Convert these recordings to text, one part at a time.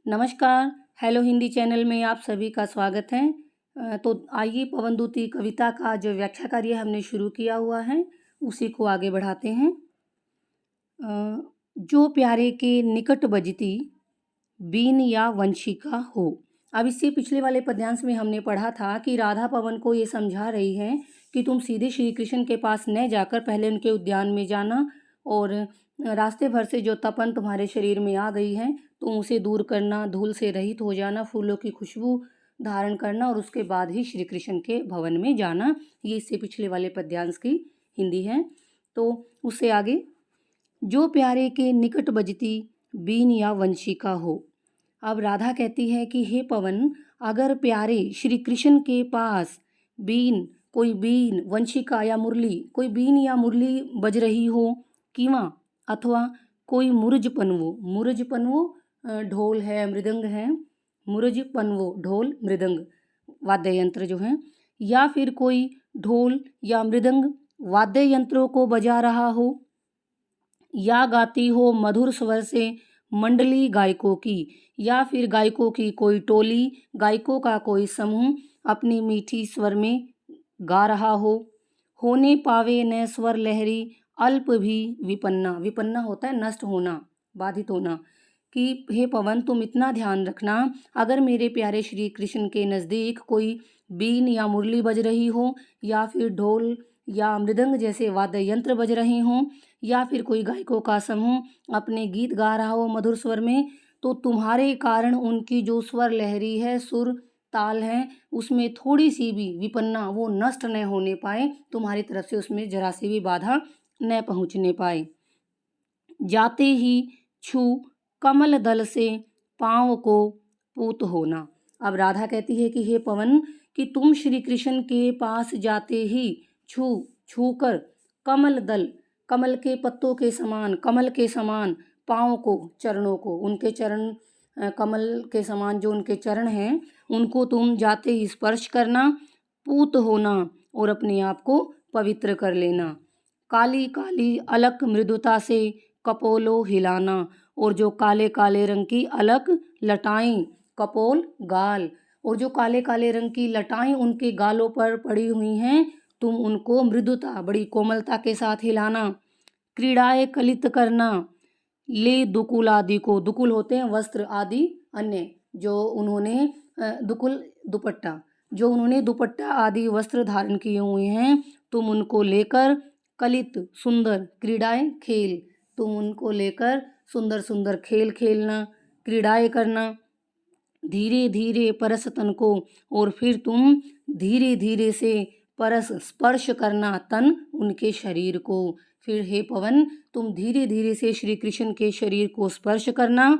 नमस्कार, hello Hindi channel में आप सभी का स्वागत है। तो आइए पवनदूती कविता का जो व्याख्या कार्य हमने शुरू किया हुआ है, उसी को आगे बढ़ाते हैं। जो प्यारे के निकट बजती बीन या वंशिका हो। अब इससे पिछले वाले पद्यांश में हमने पढ़ा था कि राधा पवन को ये समझा रही है कि तुम सीधे श्री कृष्ण के पास न जाकर पहले उनके उद्यान में जाना और रास्ते भर से जो तपन तुम्हारे शरीर में आ गई है तुम उसे दूर करना, धूल से रहित हो जाना, फूलों की खुशबू धारण करना और उसके बाद ही श्री कृष्ण के भवन में जाना। ये इससे पिछले वाले पद्यांश की हिंदी है। तो उससे आगे, जो प्यारे के निकट बजती बीन या वंशिका हो। अब राधा कहती है कि हे पवन, अगर प्यारे श्री कृष्ण के पास कोई बीन, वंशिका या मुरली, कोई बीन या मुरली बज रही हो, कीमा अथवा कोई मुरज पनवो ढोल है, मृदंग है, मुरज पनवो ढोल मृदंग वाद्य यंत्र जो हैं, या फिर कोई ढोल या मृदंग वाद्य यंत्रों को बजा रहा हो, या गाती हो मधुर स्वर से मंडली गायकों की, या फिर गायकों की कोई टोली, गायकों का कोई समूह अपनी मीठी स्वर में गा रहा हो। होने पावे न स्वर लहरी अल्प भी विपन्ना होता है नष्ट होना, बाधित होना। कि हे पवन, तुम इतना ध्यान रखना, अगर मेरे प्यारे श्री कृष्ण के नज़दीक कोई बीन या मुरली बज रही हो, या फिर ढोल या मृदंग जैसे वाद्य यंत्र बज रहे हों, या फिर कोई गायकों का समूह अपने गीत गा रहा हो मधुर स्वर में, तो तुम्हारे कारण उनकी जो स्वर लहरी है, सुर ताल है, उसमें थोड़ी सी भी विपन्ना वो नष्ट न होने पाए, तुम्हारी तरफ से उसमें जरा सी भी बाधा न पहुँचने पाए। जाते ही छू कमल दल से पाँव को पूत होना। अब राधा कहती है कि हे पवन, कि तुम श्री कृष्ण के पास जाते ही छू कर कमल के पत्तों के समान, कमल के समान पाँव को, चरणों को, उनके चरण कमल के समान जो उनके चरण हैं उनको तुम जाते ही स्पर्श करना, पूत होना और अपने आप को पवित्र कर लेना। काली काली अलक मृदुता से कपोलो हिलाना, और जो काले काले रंग की अलक लटाएं, कपोल गाल, और जो काले काले रंग की लटाएं उनके गालों पर पड़ी हुई हैं, तुम उनको मृदुता, बड़ी कोमलता के साथ हिलाना। क्रीड़ाएं कलित करना, ले दुकुल आदि को, दुकुल होते हैं वस्त्र आदि अन्य, जो उन्होंने दुपट्टा आदि वस्त्र धारण किए हुए हैं, तुम उनको लेकर कलित सुंदर क्रीड़ाएं खेल, तुम उनको लेकर सुंदर सुंदर खेल खेलना, क्रीड़ाएं करना। धीरे धीरे परस तन को, और फिर तुम धीरे धीरे से परस स्पर्श करना तन उनके शरीर को। फिर हे पवन, तुम धीरे धीरे से श्री कृष्ण के शरीर को स्पर्श करना,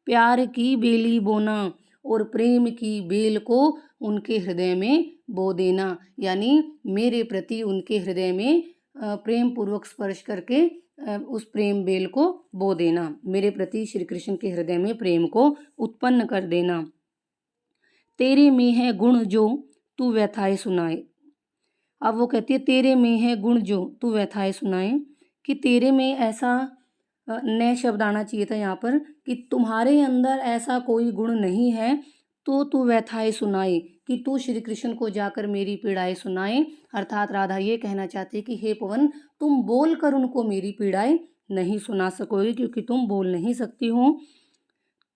प्यार की बेली बोना और प्रेम की बेल को उनके हृदय में बो देना, यानी मेरे प्रति उनके हृदय में प्रेम पूर्वक स्पर्श करके उस प्रेम बेल को बो देना, मेरे प्रति श्री कृष्ण के हृदय में प्रेम को उत्पन्न कर देना। तेरे में है गुण जो तू व्यथाएं सुनाए। अब वो कहती है तेरे में है गुण जो तू व्यथाएं सुनाए, कि तेरे में ऐसा नए शब्द आना चाहिए था यहाँ पर, कि तुम्हारे अंदर ऐसा कोई गुण नहीं है तो तू व्यथाएं सुनाए, कि तू श्री कृष्ण को जाकर मेरी पीड़ाएं सुनाए। अर्थात राधा ये कहना चाहती कि हे पवन, तुम बोल कर उनको मेरी पीड़ाएं नहीं सुना सकोगे, क्योंकि तुम बोल नहीं सकती हो।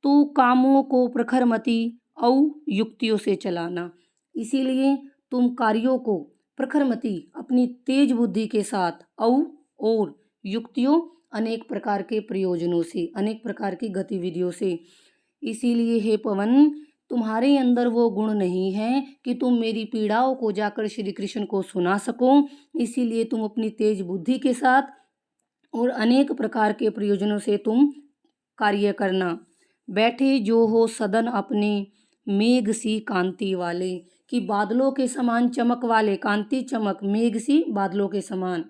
तू कामों को प्रखरमती औ युक्तियों से चलाना, इसीलिए तुम कार्यों को प्रखरमती अपनी तेज बुद्धि के साथ, और युक्तियों अनेक प्रकार के प्रयोजनों से, अनेक प्रकार की गतिविधियों से। इसीलिए हे पवन, तुम्हारे अंदर वो गुण नहीं है कि तुम मेरी पीड़ाओं को जाकर श्री कृष्ण को सुना सको, इसीलिए तुम अपनी तेज बुद्धि के साथ और अनेक प्रकार के प्रयोजनों से तुम कार्य करना। बैठे जो हो सदन अपने मेघ सी कांति वाले, कि बादलों के समान चमक वाले, कांति चमक, मेघ सी बादलों के समान,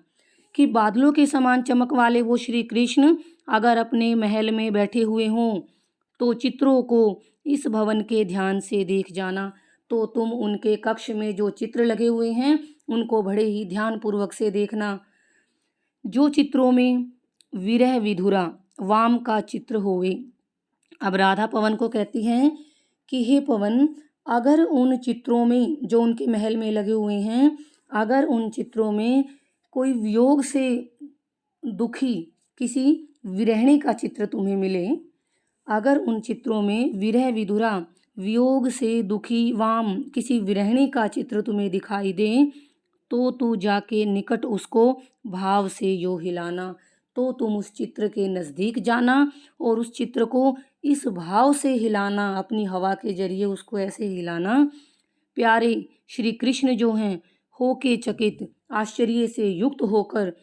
कि बादलों के समान चमक वाले वो श्री कृष्ण अगर अपने महल में बैठे हुए हों तो चित्रों को इस भवन के ध्यान से देख जाना। तो तुम उनके कक्ष में जो चित्र लगे हुए हैं उनको बड़े ही ध्यान पूर्वक से देखना। जो चित्रों में विरह विधुरा वाम का चित्र होवे, अब राधा पवन को कहती हैं कि हे पवन, अगर उन चित्रों में जो उनके महल में लगे हुए हैं, अगर उन चित्रों में कोई वियोग से दुखी किसी विरहिणी का चित्र तुम्हें मिले, अगर उन चित्रों में विरह विधुरा वियोग से दुखी वाम किसी विरहिणी का चित्र तुम्हें दिखाई दे, तो तू जाके निकट उसको भाव से यो हिलाना। तो तुम उस चित्र के नज़दीक जाना और उस चित्र को इस भाव से हिलाना, अपनी हवा के जरिए उसको ऐसे हिलाना, प्यारे श्री कृष्ण जो हैं होके चकित आश्चर्य से युक्त होकर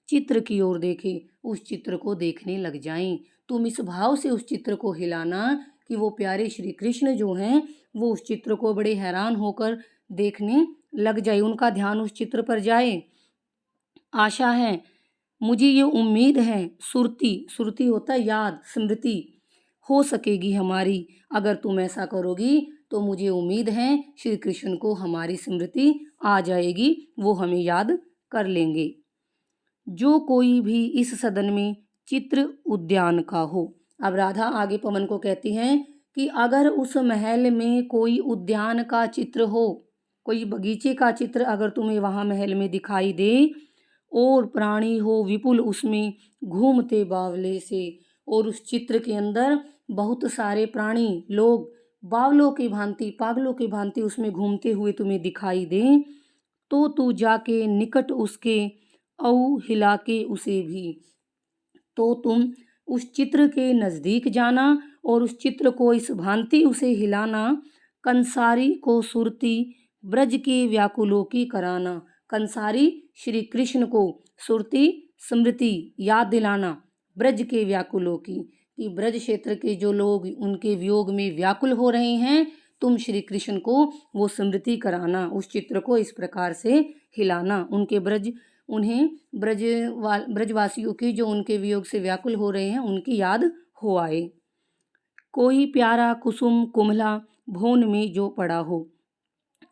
चित्र की ओर देखे, उस चित्र को देखने लग जाएं। तुम इस भाव से उस चित्र को हिलाना कि वो प्यारे श्री कृष्ण जो हैं वो उस चित्र को बड़े हैरान होकर देखने लग जाए, उनका ध्यान उस चित्र पर जाए। आशा है, मुझे ये उम्मीद है, सुरती सुरती होता है याद, स्मृति हो सकेगी हमारी। अगर तुम ऐसा करोगी तो मुझे उम्मीद है श्री कृष्ण को हमारी स्मृति आ जाएगी, वो हमें याद कर लेंगे। जो कोई भी इस सदन में चित्र उद्यान का हो। अब राधा आगे पवन को कहती हैं कि अगर उस महल में कोई उद्यान का चित्र हो, कोई बगीचे का चित्र अगर तुम्हें वहाँ महल में दिखाई दे, और प्राणी हो विपुल उसमें घूमते बावले से, और उस चित्र के अंदर बहुत सारे प्राणी लोग बावलों की भांति पागलों की भांति उसमें घूमते हुए तुम्हें दिखाई दें, तो तू जाके निकट उसके औ हिला के उसे भी। तो तुम उस चित्र के नज़दीक जाना और उस चित्र को इस भांति उसे हिलाना, कंसारी को सुरती ब्रज के व्याकुलों की कराना। कंसारी श्री कृष्ण को सुरती स्मृति याद दिलाना ब्रज के व्याकुलों की, कि ब्रज क्षेत्र के जो लोग उनके वियोग में व्याकुल हो रहे हैं, तुम श्री कृष्ण को वो स्मृति कराना, उस चित्र को इस प्रकार से हिलाना, उनके उन्हें ब्रजवासियों की जो उनके वियोग से व्याकुल हो रहे हैं उनकी याद हो आए। कोई प्यारा कुसुम कुमला भोन में जो पड़ा हो।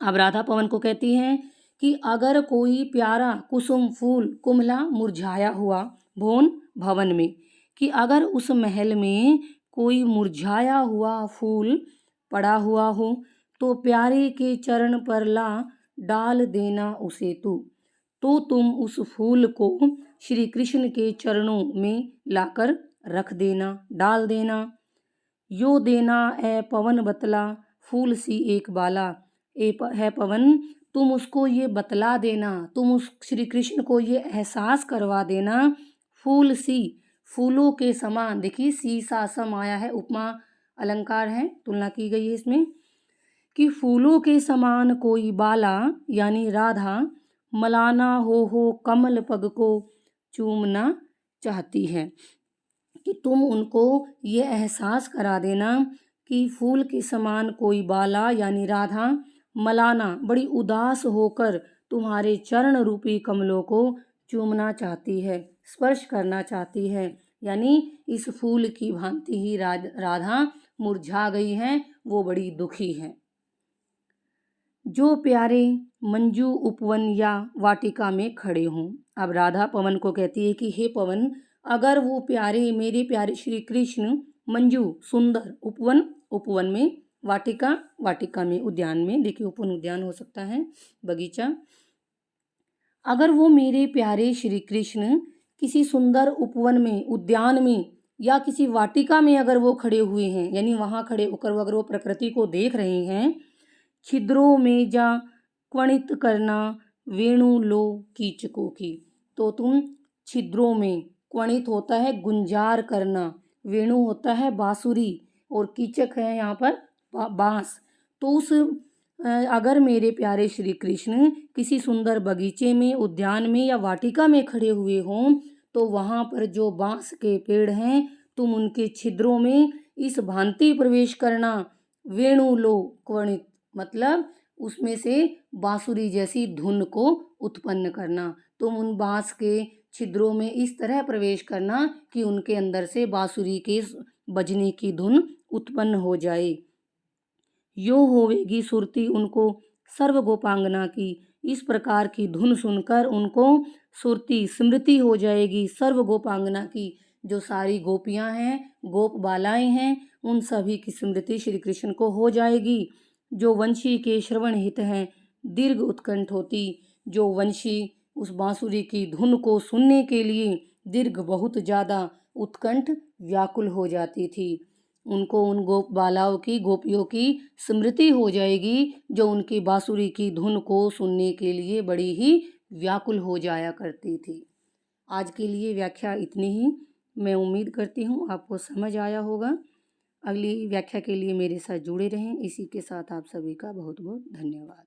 अब राधा पवन को कहती हैं कि अगर कोई प्यारा कुसुम फूल कुमला मुरझाया हुआ भोन भवन में, कि अगर उस महल में कोई मुरझाया हुआ फूल पड़ा हुआ हो, तो प्यारे के चरण पर ला डाल देना उसे तू। तो तुम उस फूल को श्री कृष्ण के चरणों में लाकर रख देना, डाल देना। यो देना ए पवन बतला फूल सी एक बाला। है पवन, तुम उसको ये बतला देना, तुम उस श्री कृष्ण को ये एहसास करवा देना, फूल सी फूलों के समान। देखिए सी सा सम आया है, उपमा अलंकार है, तुलना की गई है इसमें, कि फूलों के समान कोई बाला यानी राधा मलाना हो कमल पग को चूमना चाहती है, कि तुम उनको ये एहसास करा देना कि फूल के समान कोई बाला यानी राधा मलाना बड़ी उदास होकर तुम्हारे चरण रूपी कमलों को चूमना चाहती है, स्पर्श करना चाहती है। यानी इस फूल की भांति ही राधा मुरझा गई है, वो बड़ी दुखी है। जो प्यारे मंजू उपवन या वाटिका में खड़े हों। अब राधा पवन को कहती है कि हे पवन, अगर वो प्यारे मेरे प्यारे श्री कृष्ण मंजू सुंदर उपवन उपवन में, वाटिका वाटिका में, उद्यान में, देखिए उपवन उद्यान हो सकता है, बगीचा, अगर वो मेरे प्यारे श्री कृष्ण किसी सुंदर उपवन में उद्यान में या किसी वाटिका में अगर वो खड़े हुए हैं, यानी वहाँ खड़े होकर अगर वो प्रकृति को देख रहे हैं, छिद्रों में जा क्वणित करना वेणु लो कीचकों की। तो तुम छिद्रों में, क्वणित होता है गुंजार करना, वेणु होता है बांसुरी, और कीचक है यहाँ पर बांस। तो उस अगर मेरे प्यारे श्री कृष्ण किसी सुंदर बगीचे में, उद्यान में या वाटिका में खड़े हुए हों, तो वहाँ पर जो बांस के पेड़ हैं, तुम उनके छिद्रों में इस भांति प्रवेश करना, वेणु लो क्वणित, मतलब उसमें से बांसुरी जैसी धुन को उत्पन्न करना। तुम उन बांस के छिद्रों में इस तरह प्रवेश करना कि उनके अंदर से बांसुरी के बजने की धुन उत्पन्न हो जाए। यो होवेगी सुरती उनको सर्व गोपांगना की। इस प्रकार की धुन सुनकर उनको सुरती स्मृति हो जाएगी सर्व गोपांगना की, जो सारी गोपियाँ हैं, गोप बालाएँ हैं, उन सभी की स्मृति श्री कृष्ण को हो जाएगी। जो वंशी के श्रवण हित हैं, दीर्घ उत्कंठ होती, जो वंशी उस बांसुरी की धुन को सुनने के लिए दीर्घ बहुत ज़्यादा उत्कंठ व्याकुल हो जाती थी, उनको उन गोप बालाओं की, गोपियों की स्मृति हो जाएगी, जो उनकी बांसुरी की धुन को सुनने के लिए बड़ी ही व्याकुल हो जाया करती थी। आज के लिए व्याख्या इतनी ही। मैं उम्मीद करती हूँ आपको समझ आया होगा। अगली व्याख्या के लिए मेरे साथ जुड़े रहें। इसी के साथ आप सभी का बहुत बहुत धन्यवाद।